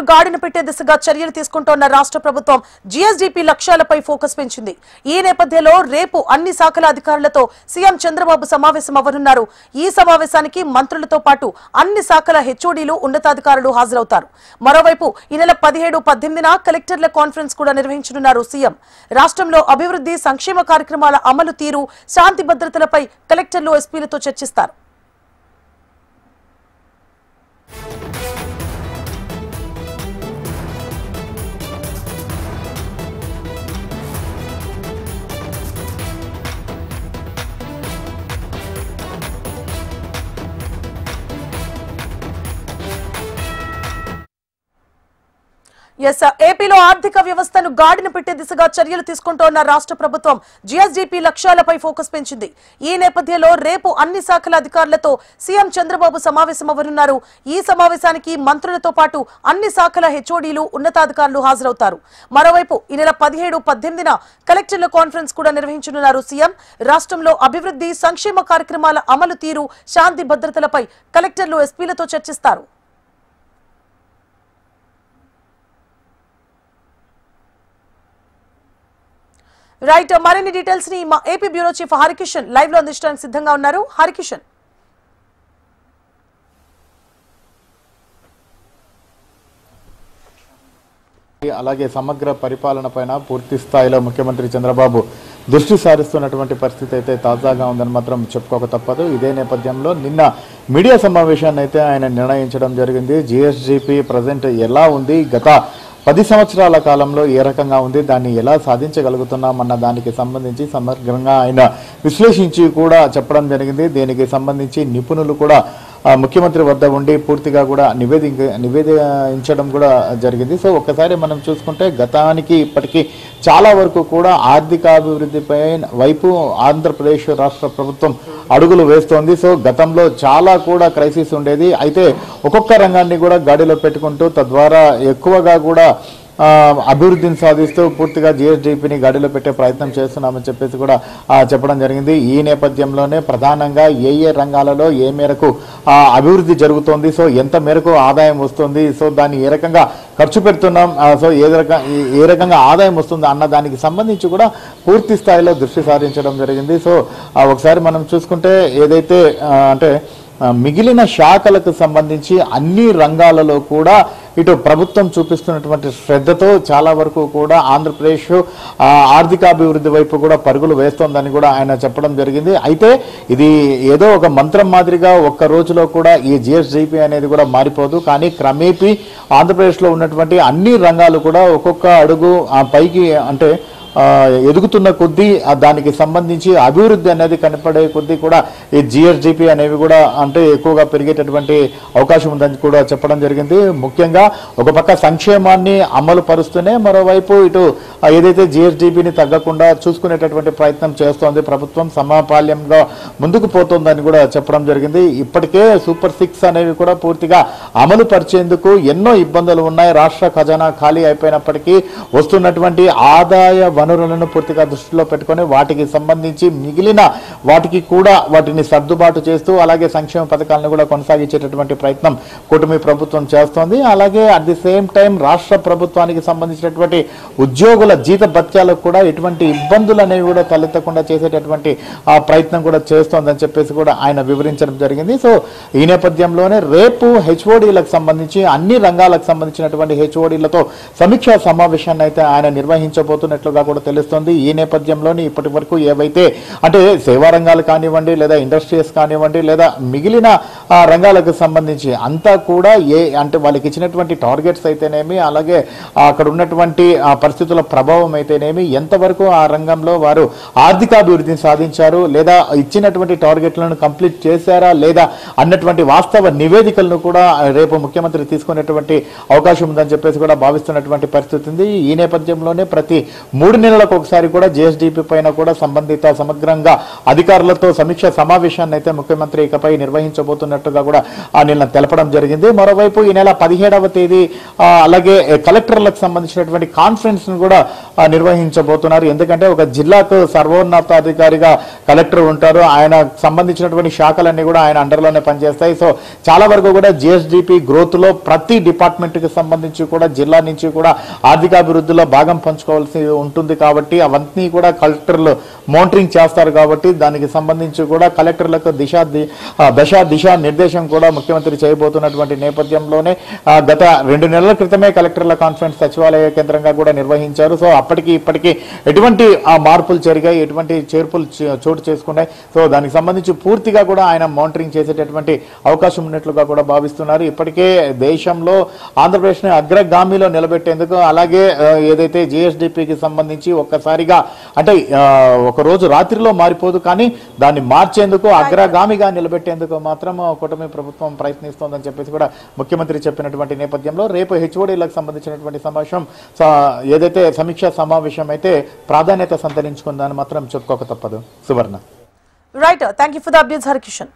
వ్యవస్థను గాడిన పెట్టే దిశగా చర్యలు తీసుకుంటోన్న రాష్ట్ర ప్రభుత్వం జీఎస్డీపీ లక్ష్యాలపై ఫోకస్ పెంచింది. ఈ నేపథ్యంలో రేపు అన్ని శాఖల అధికారులతో సీఎం చంద్రబాబు సమావేశం అవ్వనున్నారు. ఈ సమావేశానికి మంత్రులతో పాటు అన్ని శాఖల హెచ్ఓడీలు, ఉన్నతాధికారులు హాజరవుతారు. మరోవైపు ఈ నెల 17-18న కలెక్టర్ల కాన్ఫరెన్స్ కూడా నిర్వహించనున్నారు సీఎం. రాష్ట్రంలో అభివృద్ధి, సంక్షేమ కార్యక్రమాల అమలు తీరు, శాంతి భద్రతలపై కలెక్టర్లు, ఎస్పీలతో చర్చిస్తారు. ఏపీలో ఆర్థిక వ్యవస్థను గాడిన పెట్టే దిశగా చర్యలు తీసుకుంటోన్న రాష్ట్ర ప్రభుత్వం జీఎస్డీపీ లక్ష్యాలపై ఫోకస్ పెంచింది. ఈ నేపథ్యంలో రేపు అన్ని శాఖల అధికారులతో సీఎం చంద్రబాబు సమావేశం అవ్వనున్నారు. ఈ సమావేశానికి మంత్రులతో పాటు అన్ని శాఖల హెచ్ఓడీలు, ఉన్నతాధికారులు హాజరవుతారు. మరోవైపు ఈ నెల 17-18న కలెక్టర్ల కాన్ఫరెన్స్ కూడా నిర్వహించనున్నారు సీఎం. రాష్ట్రంలో అభివృద్ధి, సంక్షేమ కార్యక్రమాల అమలు తీరు, శాంతి భద్రతలపై కలెక్టర్లు, ఎస్పీలతో చర్చిస్తారు. రైట్, మరిన్ని డీటెయిల్స్ ని మా AP bureau chief Harikishan live లో అందించడానికి సిద్ధంగా ఉన్నారు. హరికిషన్, అలాగే సమగ్ర పరిపాలన పైన పూర్తి స్థాయిలో ముఖ్యమంత్రి చంద్రబాబు దృష్టి సారిస్తున్నటువంటి పరిస్థితి అయితే తాజాగా ఉందని మాత్రం చెప్పుకోక తప్పదు. ఇదే నేపథ్యంలో నిన్న మీడియా సమావేశాన్ని అయితే ఆయన నిర్ణయించడం జరిగింది. జీఎస్డీపీ ప్రజెంట్ ఎలా ఉంది, గత 10 సంవత్సరాల కాలంలో ఏ రకంగా ఉంది, దాన్ని ఎలా సాధించగలుగుతున్నామన్న దానికి సంబంధించి సమగ్రంగా ఆయన విశ్లేషించి కూడా చెప్పడం జరిగింది. దీనికి సంబంధించి నిపుణులు కూడా ముఖ్యమంత్రి వద్ద ఉండి పూర్తిగా కూడా నివేదించడం కూడా జరిగింది. సో ఒక్కసారి మనం చూసుకుంటే గతానికి ఇప్పటికీ చాలా వరకు కూడా ఆర్థికాభివృద్ధిపై వైపు ఆంధ్రప్రదేశ్ రాష్ట్ర ప్రభుత్వం అడుగులు వేస్తోంది. సో గతంలో చాలా కూడా క్రైసిస్ ఉండేది. అయితే ఒక్కొక్క రంగాన్ని కూడా గాడిలో పెట్టుకుంటూ తద్వారా ఎక్కువగా కూడా అభివృద్ధిని సాధిస్తూ పూర్తిగా జీఎస్డీపీని గాడిలో పెట్టే ప్రయత్నం చేస్తున్నామని చెప్పేసి కూడా చెప్పడం జరిగింది. ఈ నేపథ్యంలోనే ప్రధానంగా ఏ రంగాలలో ఏ మేరకు అభివృద్ధి జరుగుతోంది, సో ఎంత మేరకు ఆదాయం వస్తుంది, సో దాన్ని ఏ రకంగా ఖర్చు పెడుతున్నాం, సో ఏ రకంగా ఆదాయం వస్తుంది అన్న దానికి సంబంధించి కూడా పూర్తి స్థాయిలో దృష్టి సారించడం జరిగింది. సో ఒకసారి మనం చూసుకుంటే ఏదైతే అంటే మిగిలిన శాఖలకు సంబంధించి అన్ని రంగాలలో కూడా ఇటు ప్రభుత్వం చూపిస్తున్నటువంటి శ్రద్ధతో చాలా వరకు కూడా ఆంధ్రప్రదేశ్ ఆర్థికాభివృద్ధి వైపు కూడా పరుగులు వేస్తోందని కూడా ఆయన చెప్పడం జరిగింది. అయితే ఇది ఏదో ఒక మంత్రం మాదిరిగా ఒక్క రోజులో కూడా ఈ జీఎస్డీపీ అనేది కూడా మారిపోదు. కానీ క్రమేపీ ఆంధ్రప్రదేశ్లో ఉన్నటువంటి అన్ని రంగాలు కూడా ఒక్కొక్క అడుగు పైకి అంటే ఎదుగుతున్న కొద్దీ దానికి సంబంధించి అభివృద్ధి అనేది కనపడే కొద్దీ కూడా ఈ జీఎస్డీపీ అనేవి కూడా అంటే ఎక్కువగా పెరిగేటటువంటి అవకాశం ఉందని కూడా చెప్పడం జరిగింది. ముఖ్యంగా ఒక పక్క సంక్షేమాన్ని అమలు పరుస్తూనే మరోవైపు ఇటు ఏదైతే జీఎస్డీపీని తగ్గకుండా చూసుకునేటటువంటి ప్రయత్నం చేస్తోంది ప్రభుత్వం, సమపాల్యంగా ముందుకు పోతోందని కూడా చెప్పడం జరిగింది. ఇప్పటికే సూపర్ 6 అనేవి కూడా పూర్తిగా అమలు పరిచేందుకు ఎన్నో ఇబ్బందులు ఉన్నాయి. రాష్ట్ర ఖజానా ఖాళీ అయిపోయినప్పటికీ వస్తున్నటువంటి ఆదాయ వనరులను పూర్తిగా దృష్టిలో పెట్టుకొని వాటికి సంబంధించి మిగిలిన వాటికి కూడా వాటిని సర్దుబాటు చేస్తూ అలాగే సంక్షేమ పథకాలను కూడా కొనసాగించేటటువంటి ప్రయత్నం కూటమి ప్రభుత్వం చేస్తోంది. అలాగే అట్ ది సేమ్ టైం రాష్ట్ర ప్రభుత్వానికి సంబంధించినటువంటి ఉద్యోగుల జీత భత్యాలకు కూడా ఎటువంటి ఇబ్బందులు అనేవి కూడా తలెత్తకుండా చేసేటటువంటి ప్రయత్నం కూడా చేస్తోందని చెప్పేసి కూడా ఆయన వివరించడం జరిగింది. సో ఈ నేపథ్యంలోనే రేపు హెచ్ఓడీలకు సంబంధించి అన్ని రంగాలకు సంబంధించినటువంటి హెచ్ఓడీలతో సమీక్షా సమావేశాన్ని అయితే ఆయన నిర్వహించబోతున్నట్లుగా కూడా తెలుస్తోంది. ఈ నేపథ్యంలోని ఇప్పటి వరకు ఏవైతే అంటే సేవా రంగాలు కానివ్వండి, లేదా ఇండస్ట్రీస్ కానివ్వండి, లేదా మిగిలిన రంగాలకు సంబంధించి అంతా కూడా అంటే వాళ్ళకి ఇచ్చినటువంటి టార్గెట్స్ అయితేనేమి, అలాగే అక్కడ ఉన్నటువంటి పరిస్థితుల ప్రభావం అయితేనేమి, ఎంతవరకు ఆ రంగంలో వారు ఆర్థికాభివృద్ధిని సాధించారు, లేదా ఇచ్చినటువంటి టార్గెట్లను కంప్లీట్ చేశారా లేదా అన్నటువంటి వాస్తవ నివేదికలను కూడా రేపు ముఖ్యమంత్రి తీసుకునేటువంటి అవకాశం ఉందని చెప్పేసి కూడా భావిస్తున్నటువంటి పరిస్థితి ఉంది. ఈ నేపథ్యంలోనే ప్రతి 3 నెలలకు ఒకసారి కూడా జిఎస్డిపి పైన కూడా సంబంధిత సమగ్రంగా అధికారులతో సమీక్ష సమావేశాన్ని అయితే ముఖ్యమంత్రి ఇకపై నిర్వహించబోతున్నట్టుగా కూడా నిన్న తెలపడం జరిగింది. మరోవైపు ఈ నెల 17వ తేదీ అలాగే కలెక్టర్లకు సంబంధించినటువంటి కాన్ఫరెన్స్ ను కూడా నిర్వహించబోతున్నారు. ఎందుకంటే ఒక జిల్లాకు సర్వోన్నతాధికారిగా కలెక్టర్ ఉంటారు, ఆయన సంబంధించినటువంటి శాఖలన్నీ కూడా ఆయన అండర్లోనే పనిచేస్తాయి. సో చాలా వరకు కూడా జిఎస్డిపి గ్రోత్ లో ప్రతి డిపార్ట్మెంట్ కి సంబంధించి కూడా జిల్లా నుంచి కూడా ఆర్థికాభివృద్ధిలో భాగం పంచుకోవాల్సి ఉంటుంది. కాబట్టి అవన్నీ కూడా కలెక్టర్లు మానిటరింగ్ చేస్తారు. కాబట్టి దానికి సంబంధించి కూడా కలెక్టర్లకు దిశా నిర్దేశం కూడా ముఖ్యమంత్రి చేయబోతున్నటువంటి నేపథ్యంలోనే గత 2 నెలల క్రితమే కలెక్టర్ల కాన్ఫరెన్స్ సచివాలయ కేంద్రంగా కూడా నిర్వహించారు. సో అప్పటికి ఇప్పటికీ ఎటువంటి మార్పులు జరిగాయి, ఎటువంటి చేర్పులు చోటు చేసుకున్నాయి, సో దానికి సంబంధించి పూర్తిగా కూడా ఆయన మానిటరింగ్ చేసేటటువంటి అవకాశం ఉన్నట్లుగా కూడా భావిస్తున్నారు. ఇప్పటికే దేశంలో ఆంధ్రప్రదేశ్ ని అగ్రగామిలో నిలబెట్టేందుకు, అలాగే ఏదైతే జిఎస్డిపికి సంబంధించి ఒక్కసారిగా అంటే ఒక రోజు రాత్రిలో మారిపోదు, కానీ దాన్ని మార్చేందుకు అగ్రగామిగా నిలబెట్టేందుకు మాత్రం కూటమి ప్రభుత్వం ప్రయత్నిస్తోందని చెప్పేసి కూడా ముఖ్యమంత్రి చెప్పినటువంటి నేపథ్యంలో రేపు హెచ్ఓడీలకు సంబంధించినటువంటి సమావేశం ఏదైతే సమీక్షా సమావేశం అయితే ప్రాధాన్యత సంతరించుకుందని మాత్రం చెప్పుకోక తప్పదు. Suvarna. Right, thank you for the updates Harikishan.